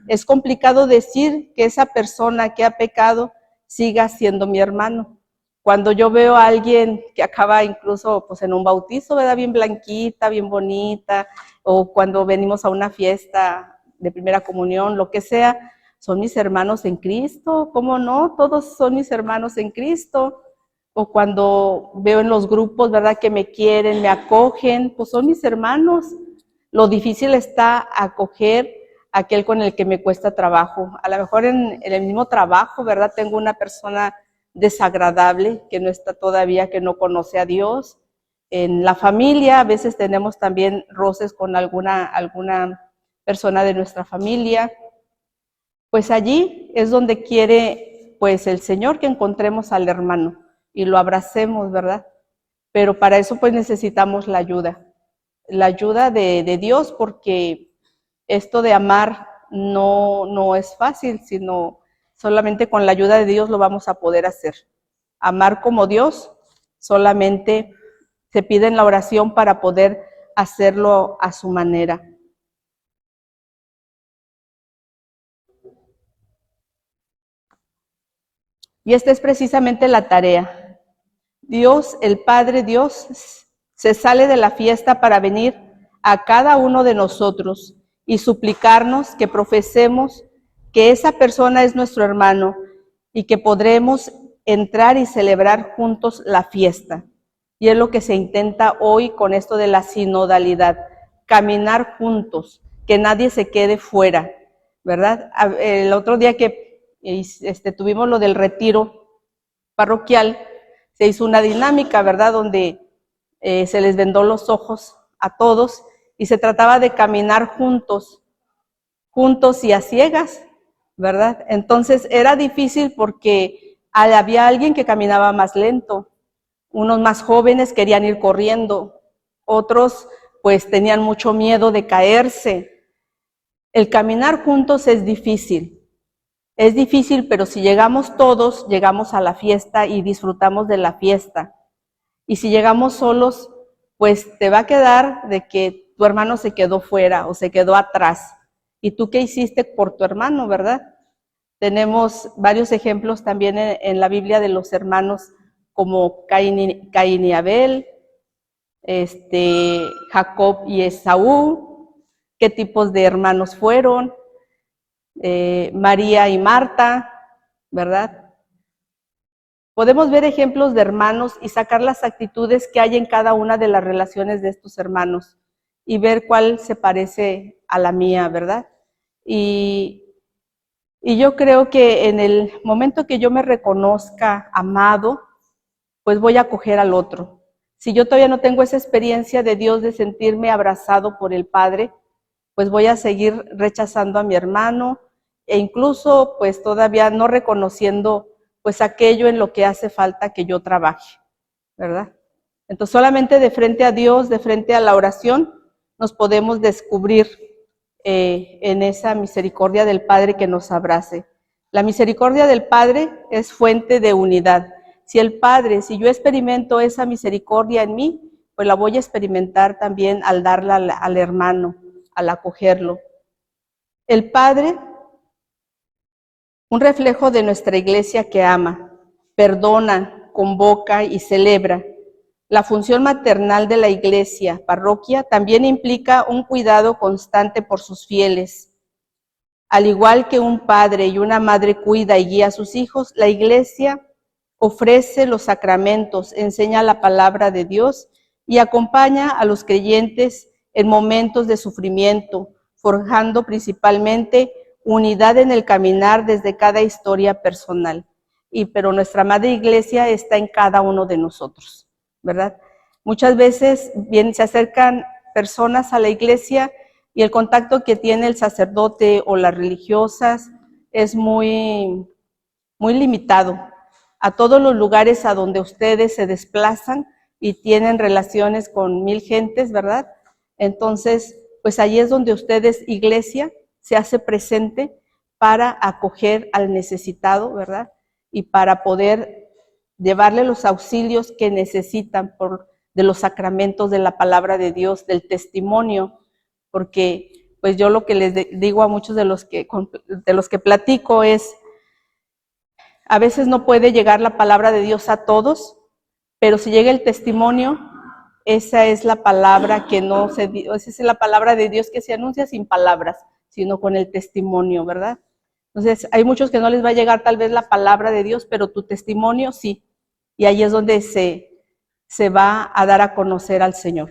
es complicado decir que esa persona que ha pecado siga siendo mi hermano. Cuando yo veo a alguien que acaba incluso pues en un bautizo, ¿verdad? Bien blanquita, bien bonita, o cuando venimos a una fiesta de primera comunión, lo que sea, son mis hermanos en Cristo, ¿cómo no? Todos son mis hermanos en Cristo. O cuando veo en los grupos, ¿verdad? Que me quieren, me acogen, pues son mis hermanos. Lo difícil está acoger aquel con el que me cuesta trabajo. A lo mejor en el mismo trabajo, ¿verdad? Tengo una persona desagradable que no está todavía, que no conoce a Dios. En la familia a veces tenemos también roces con alguna persona de nuestra familia. Pues allí es donde quiere pues el Señor que encontremos al hermano y lo abracemos, ¿verdad? Pero para eso pues necesitamos la ayuda de Dios, porque esto de amar no es fácil, sino solamente con la ayuda de Dios lo vamos a poder hacer. Amar como Dios solamente se pide en la oración para poder hacerlo a su manera. Y esta es precisamente la tarea. Dios, el Padre Dios, se sale de la fiesta para venir a cada uno de nosotros y suplicarnos que profesemos que esa persona es nuestro hermano y que podremos entrar y celebrar juntos la fiesta. Y es lo que se intenta hoy con esto de la sinodalidad, caminar juntos, que nadie se quede fuera, ¿verdad? El otro día que tuvimos lo del retiro parroquial, se hizo una dinámica, ¿verdad? Donde se les vendó los ojos a todos y se trataba de caminar juntos y a ciegas, ¿verdad? Entonces era difícil porque había alguien que caminaba más lento, unos más jóvenes querían ir corriendo, otros pues tenían mucho miedo de caerse. El caminar juntos es difícil, pero si llegamos todos, llegamos a la fiesta y disfrutamos de la fiesta. Y si llegamos solos, pues te va a quedar de que tu hermano se quedó fuera o se quedó atrás. ¿Y tú qué hiciste por tu hermano, verdad? Tenemos varios ejemplos también en la Biblia de los hermanos como Caín y Abel, Jacob y Esaú, qué tipos de hermanos fueron, María y Marta, ¿verdad? Podemos ver ejemplos de hermanos y sacar las actitudes que hay en cada una de las relaciones de estos hermanos y ver cuál se parece a la mía, ¿verdad? Y yo creo que en el momento que yo me reconozca amado, pues voy a acoger al otro. Si yo todavía no tengo esa experiencia de Dios de sentirme abrazado por el Padre, pues voy a seguir rechazando a mi hermano e incluso pues todavía no reconociendo pues aquello en lo que hace falta que yo trabaje, ¿verdad? Entonces solamente de frente a Dios, de frente a la oración, nos podemos descubrir en esa misericordia del Padre que nos abrace. La misericordia del Padre es fuente de unidad. Si yo experimento esa misericordia en mí, pues la voy a experimentar también al darla al hermano, al acogerlo. El Padre, un reflejo de nuestra iglesia que ama, perdona, convoca y celebra. La función maternal de la iglesia, parroquia, también implica un cuidado constante por sus fieles. Al igual que un padre y una madre cuida y guía a sus hijos, la iglesia ofrece los sacramentos, enseña la palabra de Dios y acompaña a los creyentes en momentos de sufrimiento, forjando principalmente unidad en el caminar desde cada historia personal. Pero nuestra Madre Iglesia está en cada uno de nosotros, ¿verdad? Muchas veces se acercan personas a la iglesia y el contacto que tiene el sacerdote o las religiosas es muy limitado. A todos los lugares a donde ustedes se desplazan y tienen relaciones con 1000 gentes, ¿verdad? Entonces, pues ahí es donde ustedes, iglesia, se hace presente para acoger al necesitado, ¿verdad? Y para poder llevarle los auxilios que necesitan de los sacramentos de la palabra de Dios, del testimonio, porque pues yo lo que les digo a muchos de los que platico es, a veces no puede llegar la palabra de Dios a todos, pero si llega el testimonio, esa es la palabra esa es la palabra de Dios que se anuncia sin palabras, sino con el testimonio, ¿verdad? Entonces, hay muchos que no les va a llegar tal vez la palabra de Dios, pero tu testimonio sí. Y ahí es donde se va a dar a conocer al Señor.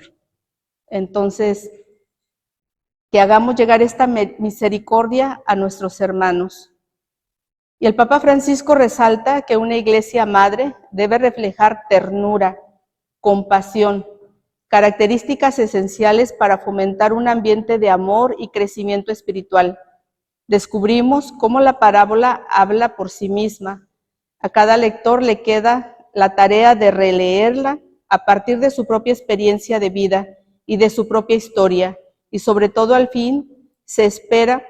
Entonces, que hagamos llegar esta misericordia a nuestros hermanos. Y el Papa Francisco resalta que una iglesia madre debe reflejar ternura, compasión, características esenciales para fomentar un ambiente de amor y crecimiento espiritual. Descubrimos cómo la parábola habla por sí misma. A cada lector le queda la tarea de releerla a partir de su propia experiencia de vida y de su propia historia. Y sobre todo, al fin, se espera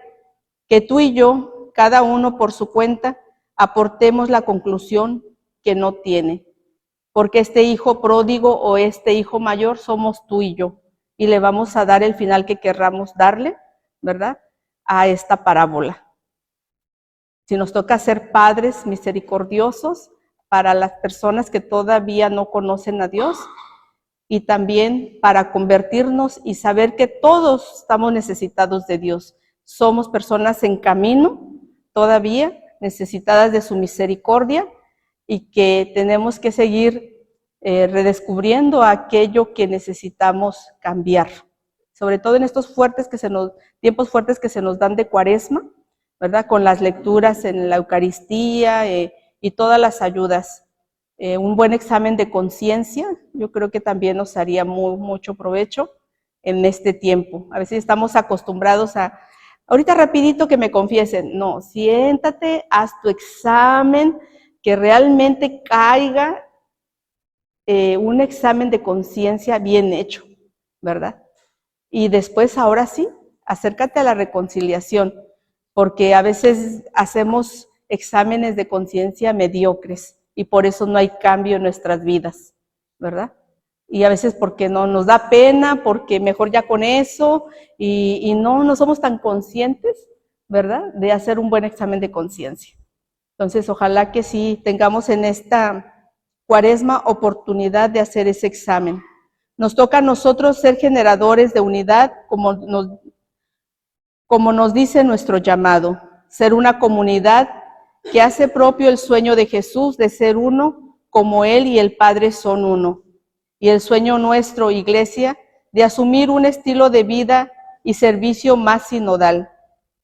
que tú y yo, cada uno por su cuenta, aportemos la conclusión que no tiene. Porque este hijo pródigo o este hijo mayor somos tú y yo. Y le vamos a dar el final que querramos darle, ¿verdad?, a esta parábola. Si nos toca ser padres misericordiosos para las personas que todavía no conocen a Dios, y también para convertirnos y saber que todos estamos necesitados de Dios. Somos personas en camino todavía, necesitadas de su misericordia, y que tenemos que seguir redescubriendo aquello que necesitamos cambiar. Sobre todo en estos tiempos fuertes que se nos dan de Cuaresma, ¿verdad? Con las lecturas en la Eucaristía y todas las ayudas. Un buen examen de conciencia, yo creo que también nos haría mucho provecho en este tiempo. A veces estamos acostumbrados a, ahorita rapidito que me confiesen. No, siéntate, haz tu examen, que realmente caiga un examen de conciencia bien hecho, ¿verdad? Y después, ahora sí, acércate a la reconciliación, porque a veces hacemos exámenes de conciencia mediocres y por eso no hay cambio en nuestras vidas, ¿verdad? Y a veces porque no nos da pena, porque mejor ya con eso, y no somos tan conscientes, ¿verdad?, de hacer un buen examen de conciencia. Entonces, ojalá que sí tengamos en esta Cuaresma oportunidad de hacer ese examen. Nos toca a nosotros ser generadores de unidad, como nos dice nuestro llamado, ser una comunidad que hace propio el sueño de Jesús de ser uno, como Él y el Padre son uno. Y el sueño nuestro, Iglesia, de asumir un estilo de vida y servicio más sinodal,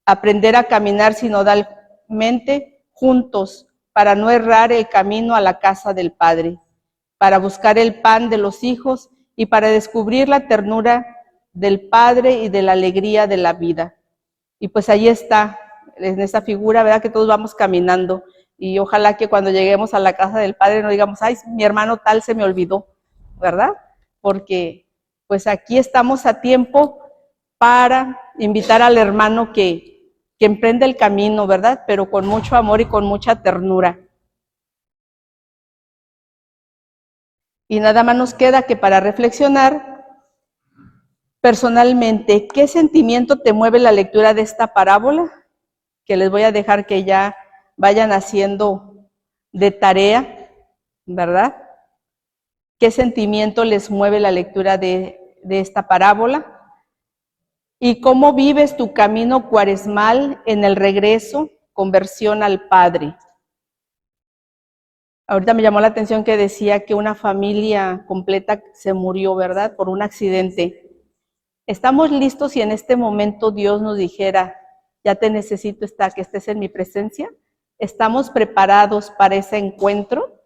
aprender a caminar sinodalmente juntos para no errar el camino a la casa del Padre, para buscar el pan de los hijos y para descubrir la ternura del Padre y de la alegría de la vida. Y pues ahí está, en esta figura, ¿verdad?, que todos vamos caminando. Y ojalá que cuando lleguemos a la casa del Padre no digamos, ay, mi hermano tal se me olvidó, ¿verdad? Porque pues aquí estamos a tiempo para invitar al hermano que emprenda el camino, ¿verdad?, pero con mucho amor y con mucha ternura. Y nada más nos queda que para reflexionar personalmente, ¿qué sentimiento te mueve la lectura de esta parábola? Que les voy a dejar que ya vayan haciendo de tarea, ¿verdad? ¿Qué sentimiento les mueve la lectura de esta parábola? ¿Y cómo vives tu camino cuaresmal en el regreso, conversión al Padre? Ahorita me llamó la atención que decía que una familia completa se murió, ¿verdad?, por un accidente. ¿Estamos listos si en este momento Dios nos dijera, ya te necesito que estés en mi presencia? ¿Estamos preparados para ese encuentro?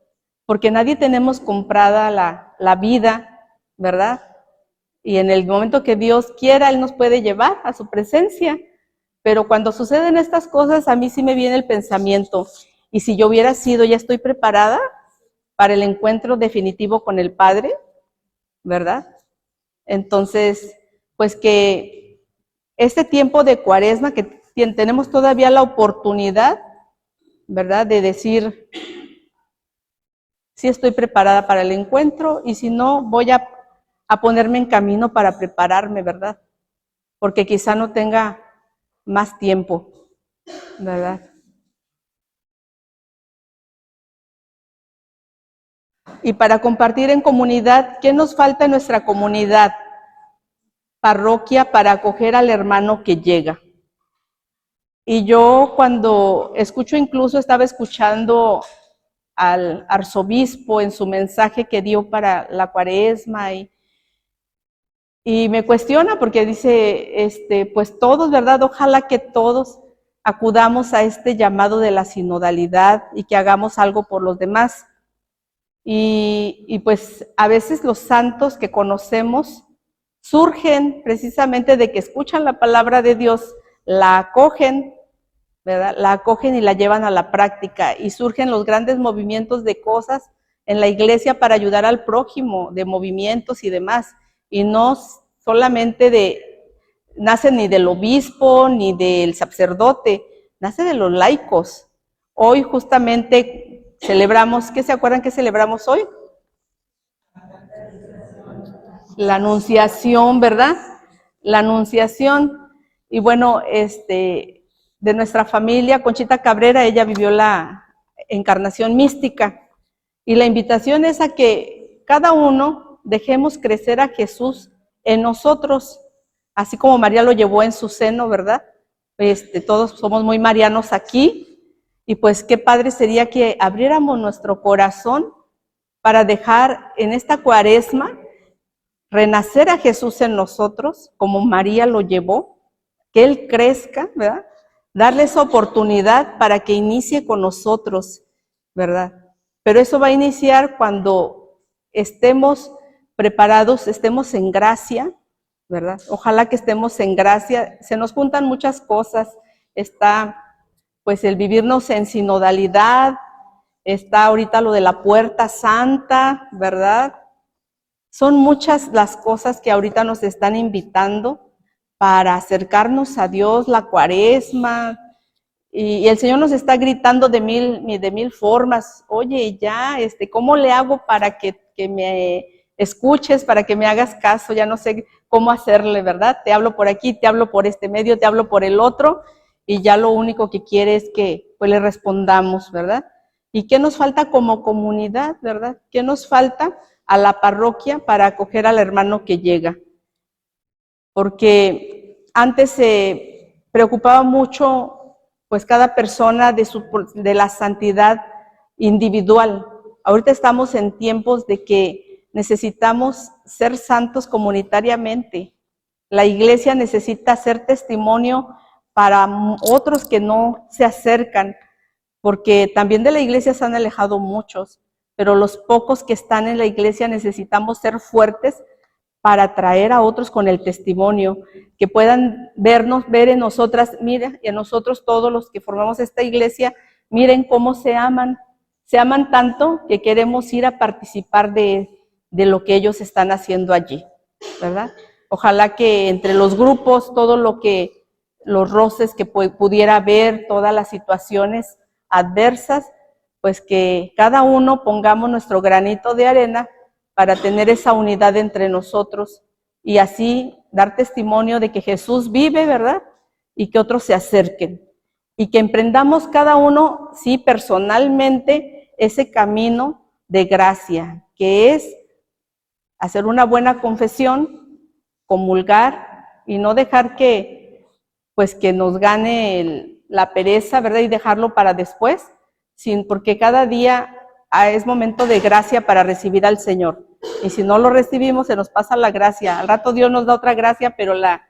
Porque nadie tenemos comprada la vida, ¿verdad? Y en el momento que Dios quiera, Él nos puede llevar a su presencia. Pero cuando suceden estas cosas, a mí sí me viene el pensamiento, ¿y si yo hubiera sido, ya estoy preparada para el encuentro definitivo con el Padre? ¿Verdad? Entonces, pues que este tiempo de Cuaresma, que tenemos todavía la oportunidad, ¿verdad?, de decir, sí estoy preparada para el encuentro, y si no, voy a ponerme en camino para prepararme, ¿verdad? Porque quizá no tenga más tiempo, ¿verdad? Y para compartir en comunidad, ¿qué nos falta en nuestra comunidad? Parroquia para acoger al hermano que llega. Y yo cuando estaba escuchando al arzobispo en su mensaje que dio para la Cuaresma, y Y me cuestiona porque dice, pues todos, ¿verdad? Ojalá que todos acudamos a este llamado de la sinodalidad y que hagamos algo por los demás. Y pues a veces los santos que conocemos surgen precisamente de que escuchan la palabra de Dios, la acogen, ¿verdad? La acogen y la llevan a la práctica y surgen los grandes movimientos de cosas en la iglesia para ayudar al prójimo, de movimientos y demás, y no solamente nace ni del obispo ni del sacerdote, nace de los laicos. Hoy justamente celebramos, ¿qué se acuerdan que celebramos hoy? La Anunciación, ¿verdad? La Anunciación. Y bueno, de nuestra familia, Conchita Cabrera, ella vivió la encarnación mística. Y la invitación es a que cada uno dejemos crecer a Jesús en nosotros, así como María lo llevó en su seno, ¿verdad? Todos somos muy marianos aquí. Y pues qué padre sería que abriéramos nuestro corazón para dejar en esta cuaresma renacer a Jesús en nosotros, como María lo llevó, que Él crezca, ¿verdad? Darle esa oportunidad para que inicie con nosotros, ¿verdad? Pero eso va a iniciar cuando estemos preparados, estemos en gracia, ¿verdad? Ojalá que estemos en gracia. Se nos juntan muchas cosas. Está, pues, el vivirnos en sinodalidad, está ahorita lo de la puerta santa, ¿verdad? Son muchas las cosas que ahorita nos están invitando para acercarnos a Dios, la cuaresma, y el Señor nos está gritando de mil formas. Oye, ya, ¿cómo le hago para que me escuches, para que me hagas caso? Ya no sé cómo hacerle, ¿verdad? Te hablo por aquí, te hablo por este medio, te hablo por el otro, y ya lo único que quiere es que pues le respondamos, ¿verdad? ¿Y qué nos falta como comunidad, verdad? ¿Qué nos falta a la parroquia para acoger al hermano que llega? Porque antes se preocupaba mucho, pues, cada persona de la santidad individual. Ahorita estamos en tiempos de que necesitamos ser santos comunitariamente. La iglesia necesita ser testimonio para otros que no se acercan, porque también de la iglesia se han alejado muchos, pero los pocos que están en la iglesia necesitamos ser fuertes para atraer a otros con el testimonio, que puedan ver en nosotras, mira, y a nosotros todos los que formamos esta iglesia, miren cómo se aman tanto que queremos ir a participar de lo que ellos están haciendo allí, ¿verdad? Ojalá que entre los grupos, los roces que pudiera haber, todas las situaciones adversas, pues que cada uno pongamos nuestro granito de arena para tener esa unidad entre nosotros y así dar testimonio de que Jesús vive, ¿verdad? Y que otros se acerquen. Y que emprendamos cada uno, sí, personalmente, ese camino de gracia, que es hacer una buena confesión, comulgar y no dejar que nos gane la pereza, ¿verdad? Y dejarlo para después, porque cada día es momento de gracia para recibir al Señor. Y si no lo recibimos, se nos pasa la gracia. Al rato Dios nos da otra gracia, pero la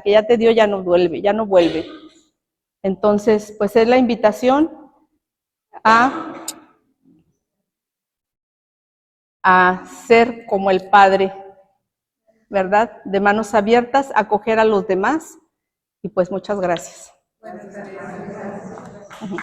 que ya te dio ya no vuelve. Entonces, pues es la invitación a ser como el Padre, ¿verdad? De manos abiertas, acoger a los demás. Y pues muchas gracias. Buenas tardes. Uh-huh.